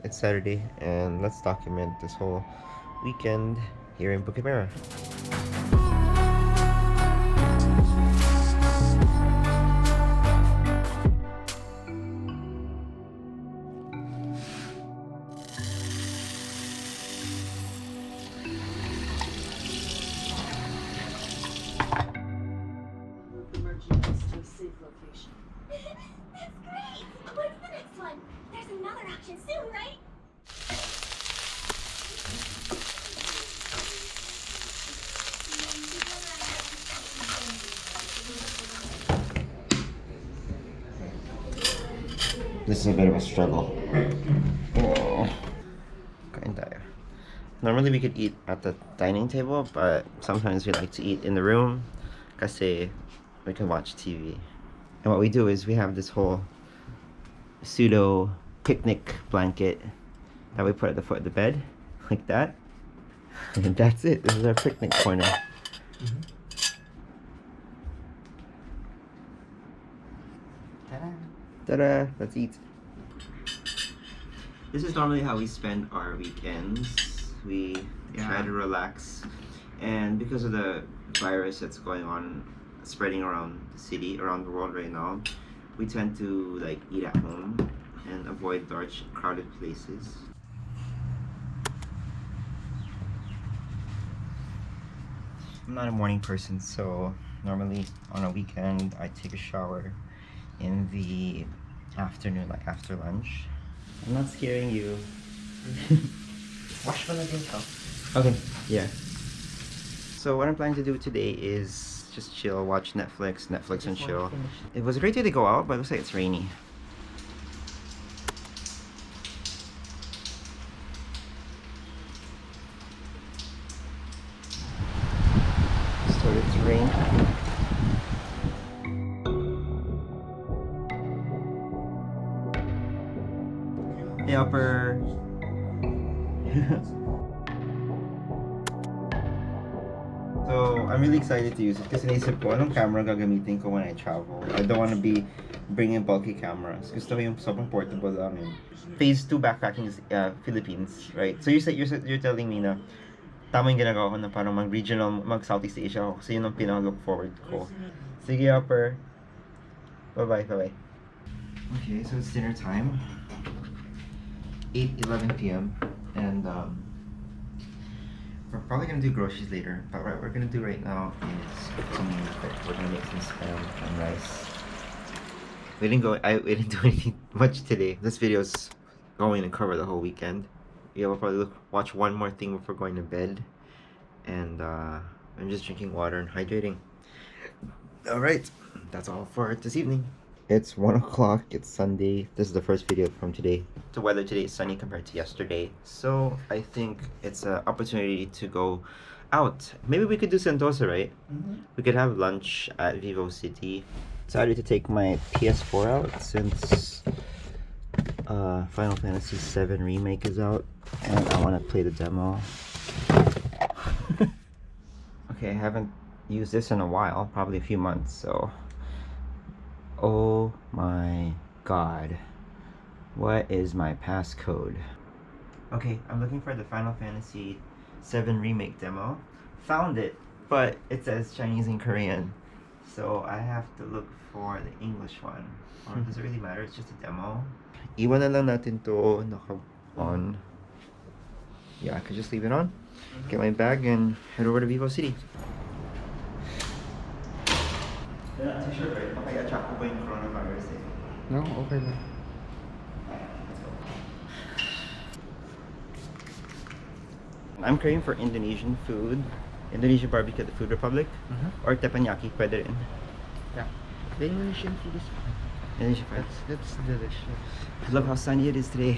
It's Saturday, and let's document this whole weekend here in bekpackr. Emerging us to a safe location. That's great! What's the next one? There's another auction soon, right? This is a bit of a struggle. Oh, kain tayo. Normally we could eat at the dining table, but sometimes we like to eat in the room kasi we can watch TV. And what we do is we have this whole pseudo picnic blanket that we put at the foot of the bed, like that. And that's it. This is our picnic corner. Ta-da! Let's eat. This is normally how we spend our weekends. We try to relax, and because of the virus that's going on, spreading around the city, around the world right now, we tend to like eat at home and avoid large crowded places. I'm not a morning person, so normally on a weekend I take a shower in the afternoon, like after lunch. I'm not scaring you. Wash mo na din to. Okay, yeah. So what I'm planning to do today is just chill, watch Netflix and chill. It was a great day to go out, but it looks like it's rainy. Started to rain. Hey, upper. So, I'm really excited to use it kasi naisip ko anong camera gagamitin ko when I travel. I don't want to be bringing bulky cameras. Gusto ko yung sobrang portable lang eh. Phase 2 backpacking is Philippines, right? So you're telling me na tama yung ginagawa ko na parang mag-regional, mag-Southeast Asia ako kasi yun ang pinaka-look forward ko. Sige, upper. Bye-bye, bye-bye. Okay, so it's dinner time. 8:11 p.m. and we're probably gonna do groceries later, but what we're gonna do right now is some meal prep. We're gonna make some spam and rice. We didn't do anything much today. This video's going to cover the whole weekend. Yeah, we'll probably watch one more thing before going to bed, and I'm just drinking water and hydrating. All right, that's all for this evening. It's 1 o'clock, it's Sunday. This is the first video from today. The weather today is sunny compared to yesterday. So I think it's an opportunity to go out. Maybe we could do Sentosa, right? We could have lunch at Vivo City. Decided to take my PS4 out since Final Fantasy VII Remake is out. And I want to play the demo. Okay, I haven't used this in a while, probably a few months, so... Oh my god. What is my passcode? Okay, I'm looking for the Final Fantasy VII Remake demo. Found it, but it says Chinese and Korean. So I have to look for the English one. Or does it really matter? It's just a demo. Iwan na lang natin to naka-on. Yeah, I could just leave it on. Get my bag and head over to Vivo City. Not too sure, right? Baka i-attract ko ba yung coronavirus eh? No, okay lang. Let's go. I'm craving for Indonesian food. Indonesian barbecue at the Food Republic. Or teppanyaki, pwede rin. Yeah. The Indonesian food is fine. Indonesian food. That's delicious. I love how sunny it is today.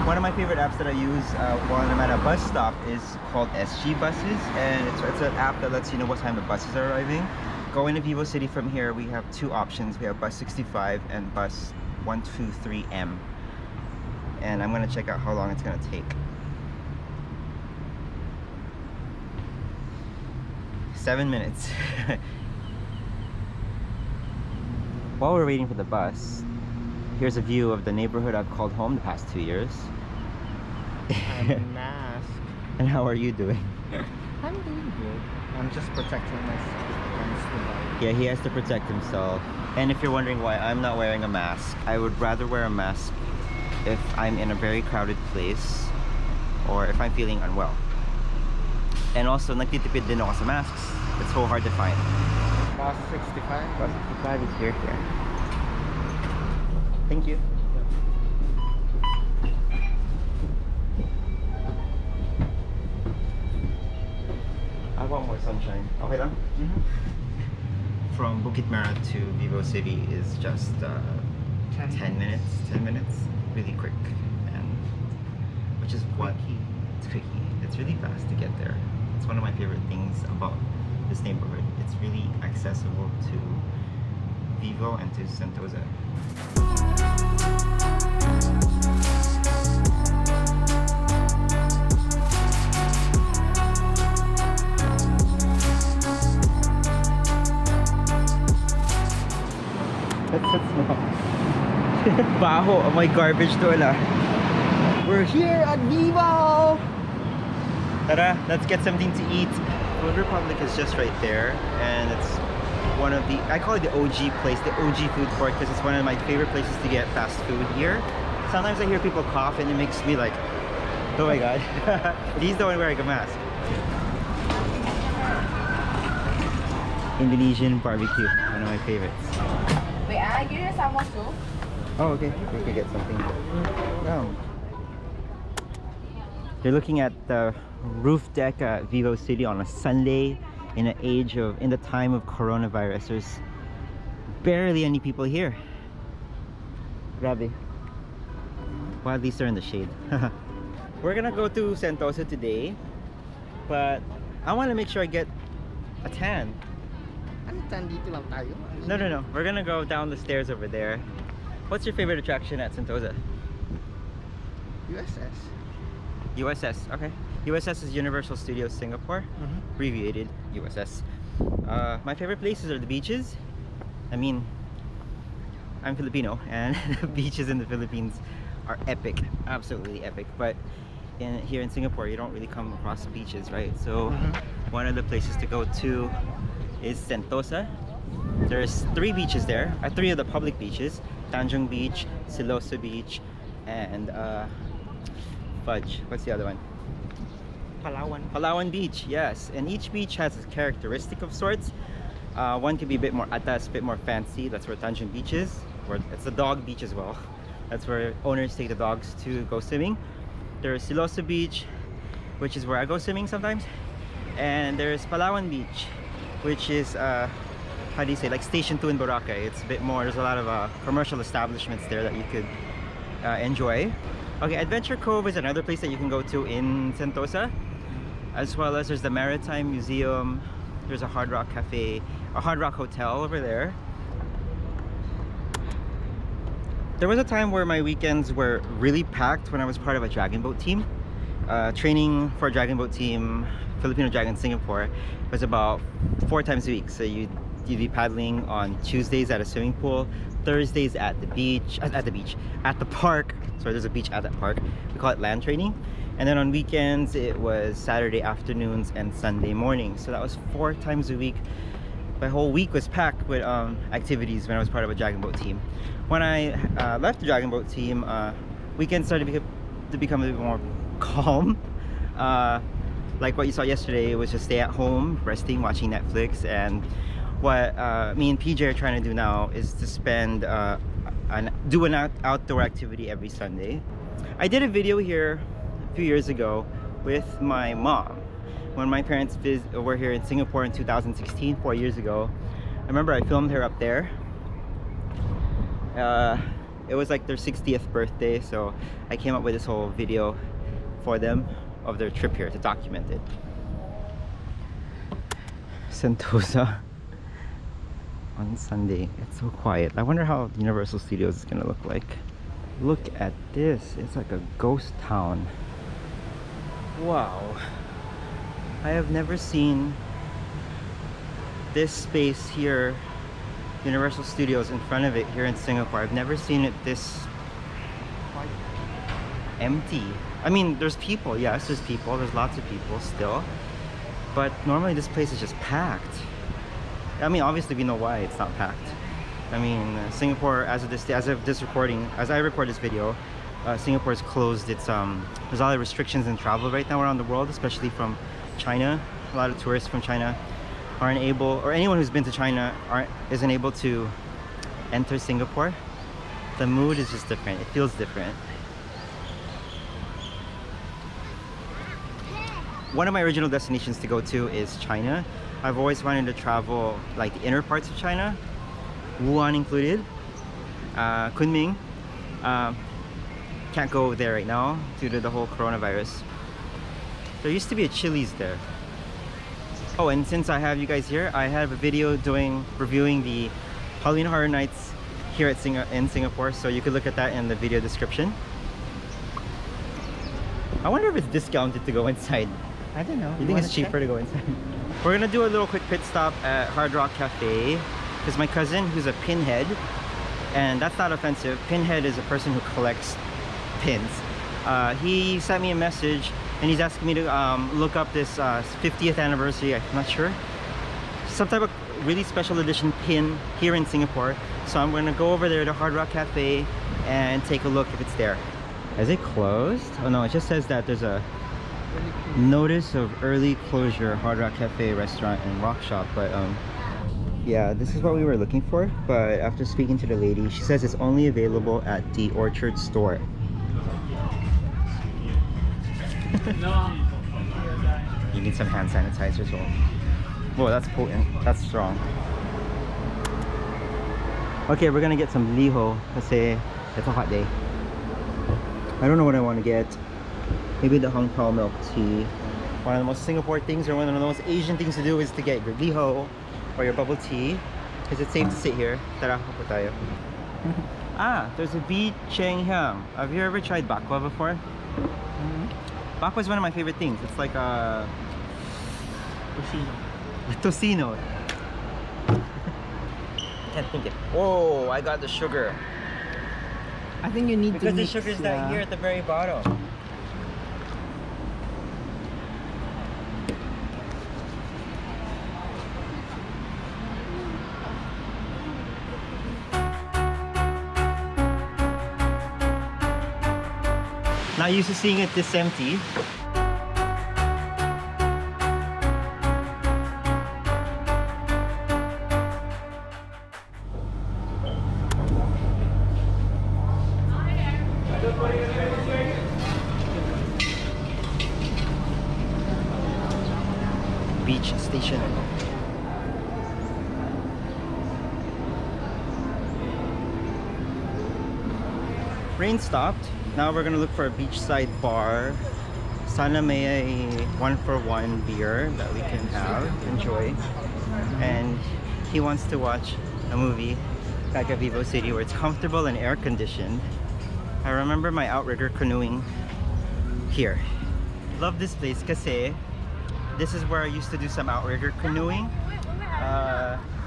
One of my favorite apps that I use when I'm at a bus stop is called SG Buses, and it's an app that lets you know what time the buses are arriving. Going to Vivo City from here, we have two options. We have bus 65 and bus 123M, and I'm gonna check out how long it's gonna take. 7 minutes. while we're waiting for the bus, here's a view of the neighborhood I've called home the past 2 years. I'm masked. And how are you doing? I'm doing good. I'm just protecting myself against the virus. Yeah, he has to protect himself. And if you're wondering why I'm not wearing a mask, I would rather wear a mask if I'm in a very crowded place or if I'm feeling unwell. And also, nagtitipid din ako sa masks. It's so hard to find. Bus 65. Bus 65 is here. Thank you. I want more sunshine. Okay lang? From Bukit Merah to Vivo City is just 10 minutes. 10 minutes. Really quick. And which is what it's quickie. It's really fast to get there. It's one of my favorite things about this neighborhood. It's really accessible to Vivo and to Sentosa. That's small. Baho. Oh my garbage to wala. We're here at Vivo! Tara, let's get something to eat. Food Republic is just right there, and it's one of the, I call it the OG place, the OG food court, because it's one of my favorite places to get fast food here. Sometimes I hear people cough and it makes me like, oh my god. But he's the one wearing a mask. Indonesian barbecue, one of my favorites. Wait, I give you salmon too. Oh, okay. We could get something. No. You're looking at the roof deck at Vivo City on a Sunday in the time of coronavirus. There's barely any people here. Grabe. Well, at least they're in the shade. We're gonna go to Sentosa today, but I want to make sure I get a tan. Ano, dito lang tayo? No. We're gonna go down the stairs over there. What's your favorite attraction at Sentosa? USS. USS, okay. USS is Universal Studios Singapore, abbreviated USS. My favorite places are the beaches. I mean, I'm Filipino, and the beaches in the Philippines are epic, absolutely epic. But here in Singapore, you don't really come across beaches, right? So one of the places to go to is Sentosa. There's 3 beaches there, 3 of the public beaches: Tanjung Beach, Siloso Beach, and fudge. What's the other one? Palawan Beach, yes. And each beach has a characteristic of sorts. One could be a bit more atas, a bit more fancy. That's where Tanjung Beach is. Where it's a dog beach as well. That's where owners take the dogs to go swimming. There's Siloso Beach, which is where I go swimming sometimes. And there's Palawan Beach, which is how do you say, like Station 2 in Boracay. It's a bit more, there's a lot of commercial establishments there that you could enjoy. Okay, Adventure Cove is another place that you can go to in Sentosa, as well as there's the Maritime Museum. There's a Hard Rock Cafe, a Hard Rock Hotel over there. There was a time where my weekends were really packed when I was part of a dragon boat team. Training for a dragon boat team, Filipino Dragon Singapore, was about 4 times a week. So you'd be paddling on Tuesdays at a swimming pool, Thursdays at the beach, at the park. Sorry, there's a beach at that park. We call it land training. And then on weekends, it was Saturday afternoons and Sunday mornings. So that was 4 times a week. My whole week was packed with activities when I was part of a dragon boat team. When I left the dragon boat team, weekends started to become a bit more calm. Like what you saw yesterday, it was just stay at home, resting, watching Netflix. And what me and PJ are trying to do now is to spend do an outdoor activity every Sunday. I did a video here a few years ago with my mom when my parents were here in Singapore in 2016, 4 years ago. I remember I filmed her up there. It was like their 60th birthday, so I came up with this whole video for them of their trip here to document it. Sentosa on Sunday. It's so quiet. I wonder how Universal Studios is gonna look like. Look at this. It's like a ghost town. Wow. I have never seen this space here Universal Studios in front of it here in Singapore. I've never seen it this empty. I mean, there's people, yes, there's people, there's lots of people still, but normally this place is just packed. I mean, obviously we know why it's not packed. I mean, Singapore, as of this recording, as I record this video, Singapore has closed its there's a lot of restrictions in travel right now around the world, especially from China. A lot of tourists from China aren't able, or anyone who's been to China isn't able to enter Singapore. The mood is just different. It feels different. One of my original destinations to go to is China. I've always wanted to travel like the inner parts of China, Wuhan included, Kunming. Can't go there right now due to the whole coronavirus. There used to be a Chili's there. Oh, and since I have you guys here, I have a video reviewing the Halloween Horror Nights here at in Singapore, so you could look at that in the video description. I wonder if it's discounted to go inside. I don't know. You think it's cheaper to go inside? We're gonna do a little quick pit stop at Hard Rock Cafe because my cousin, who's a pinhead, and that's not offensive, pinhead is a person who collects pins. He sent me a message and he's asking me to look up this 50th anniversary, I'm not sure, some type of really special edition pin here in Singapore. So I'm gonna go over there to Hard Rock Cafe and take a look if it's there. Is it closed? Oh no, it just says that there's a notice of early closure, Hard Rock Cafe, restaurant and rock shop, but yeah, this is what we were looking for, but after speaking to the lady, she says it's only available at the Orchard store. You need some hand sanitizer as well. Whoa, that's potent. That's strong. Okay, we're gonna get some liho kasi it's a hot day. I don't know what I want to get. Maybe the Hong Kong milk tea. One of the most Singapore things, or one of the most Asian things to do, is to get your liho or your bubble tea, because it's safe to sit here. Tara, upo tayo. Ah, there's a bee cheng hyang. Have you ever tried bakwa before? Bakwa is one of my favorite things. It's like a tocino. Can't think it. Oh, I got the sugar. I think you need Because to the mix, sugar's down here at the very bottom. Not used to seeing it this empty. Beach station. Rain stopped. Now we're gonna look for a beachside bar. Sana may a 1-for-1 beer that we can enjoy. And he wants to watch a movie back at Vivo City where it's comfortable and air conditioned. I remember my outrigger canoeing here. Love this place kasi this is where I used to do some outrigger canoeing.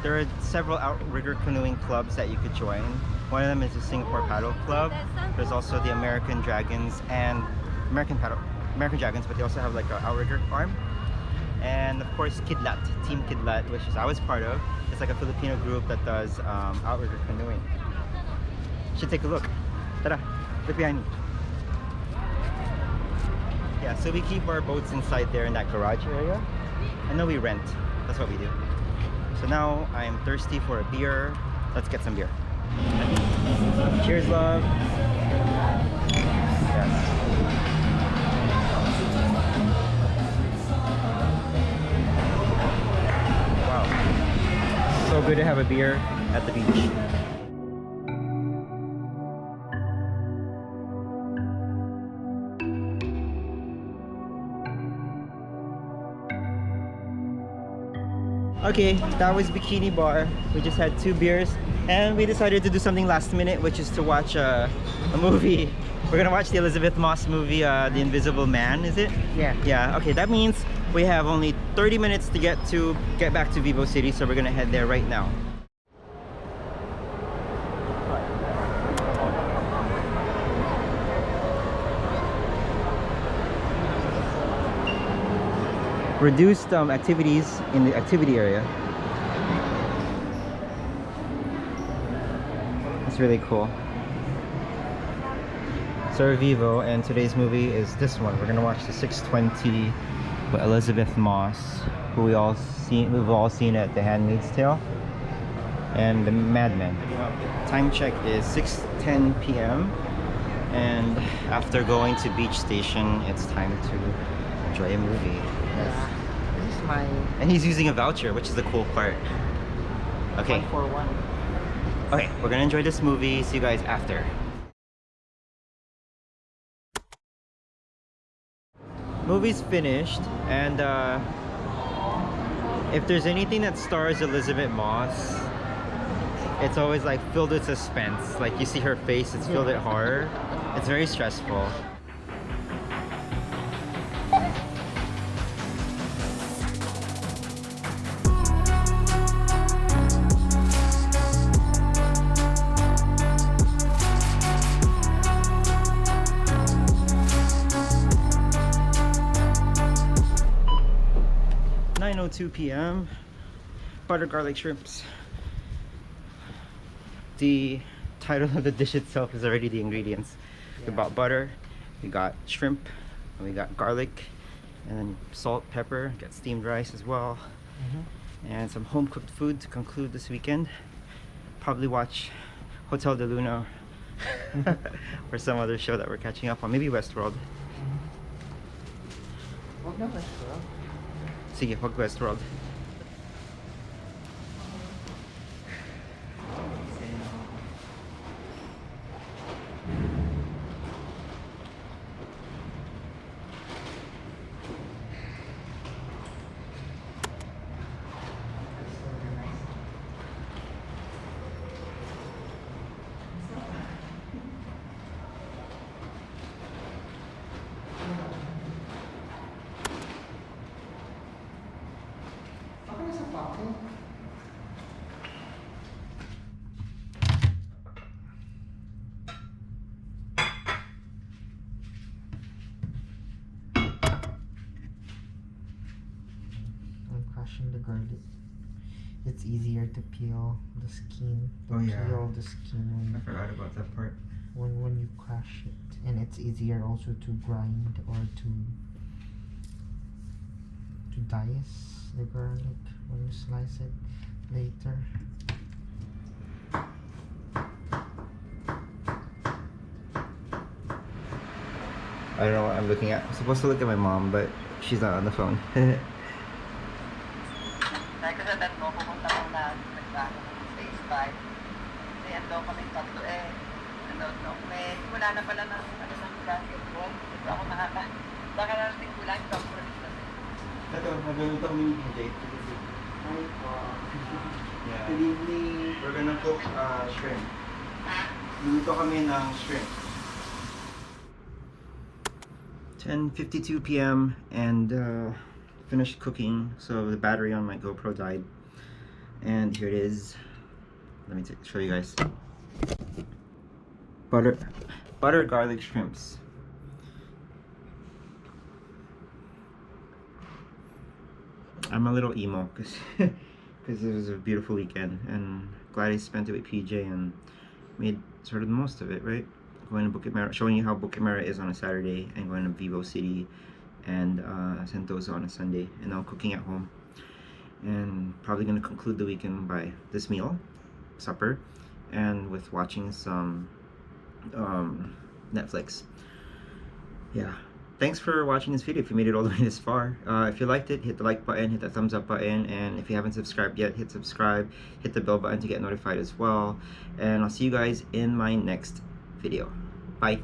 There are several outrigger canoeing clubs that you could join. One of them is the Singapore Paddle Club. There's also the American Dragons and American Dragons, but they also have like an outrigger arm. And of course Kidlat, Team Kidlat, which I was part of. It's like a Filipino group that does outrigger canoeing. Should take a look. Tada, look behind me. Yeah, so we keep our boats inside there in that garage area. And then we rent. That's what we do. So now I'm thirsty for a beer. Let's get some beer. Cheers, love. Yes. Wow. So good to have a beer at the beach. Okay, that was Bikini Bar. We just had 2 beers and we decided to do something last minute, which is to watch a movie. We're gonna watch the Elizabeth Moss movie, The Invisible Man, is it? Yeah. Yeah, okay, that means we have only 30 minutes to get back to Vivo City, so we're gonna head there right now. reduced activities in the activity area. It's really cool. Sir Vivo, and today's movie is this one. We're gonna watch the 620 with Elizabeth Moss, who we've all seen at The Handmaid's Tale and The Madman. Time check is 6:10 p.m. and after going to Beach Station, it's time to enjoy a movie. Yeah. This is my And he's using a voucher, which is the cool part. Okay. 141. Okay, we're gonna enjoy this movie. See you guys after. Movie's finished, and if there's anything that stars Elizabeth Moss, it's always like filled with suspense. Like you see her face, it's filled with horror. It's very stressful. .02 p.m. Butter garlic shrimps. The title of the dish itself is already the ingredients. We bought butter, we got shrimp, and we got garlic, and then salt, pepper, got steamed rice as well, and some home cooked food to conclude this weekend. Probably watch Hotel de Luna or some other show that we're catching up on, maybe Westworld. Wag na Westworld. Sige, wag Westworld. Crushing the garlic. It's easier to peel the skin. Oh, yeah. Peel the skin I forgot about that part. when you crush it, and it's easier also to grind or to dice the garlic when you slice it later. I don't know what I'm looking at. I'm supposed to look at my mom, but she's not on the phone. Dahil kasi tatlo, pupunta ko na nagkano ng stage 5. Kasi ando kami tatlo wala na pala ng basketball. Ito ako baka narating ko lang, ito ako produce. Ito, nagluto kami ni PJ. Hi po. Yeah. Good evening. We're gonna cook shrimp. Luluto kami ng shrimp. 10:52 p.m. and finished cooking. So the battery on my GoPro died, and here it is. Let me show you guys. Butter garlic shrimps. I'm a little emo because it was a beautiful weekend, and glad I spent it with PJ and made sort of the most of it, right? Going to Bukit Merah, showing you how Bukit Merah is on a Saturday, and going to Vivo City and Sentosa on a Sunday, and now cooking at home. And probably going to conclude the weekend by this meal, supper, and with watching some Netflix. Yeah. Thanks for watching this video. If you made it all the way this far, if you liked it, hit the like button, hit that thumbs up button, and if you haven't subscribed yet, hit subscribe, hit the bell button to get notified as well. And I'll see you guys in my next video. Bye.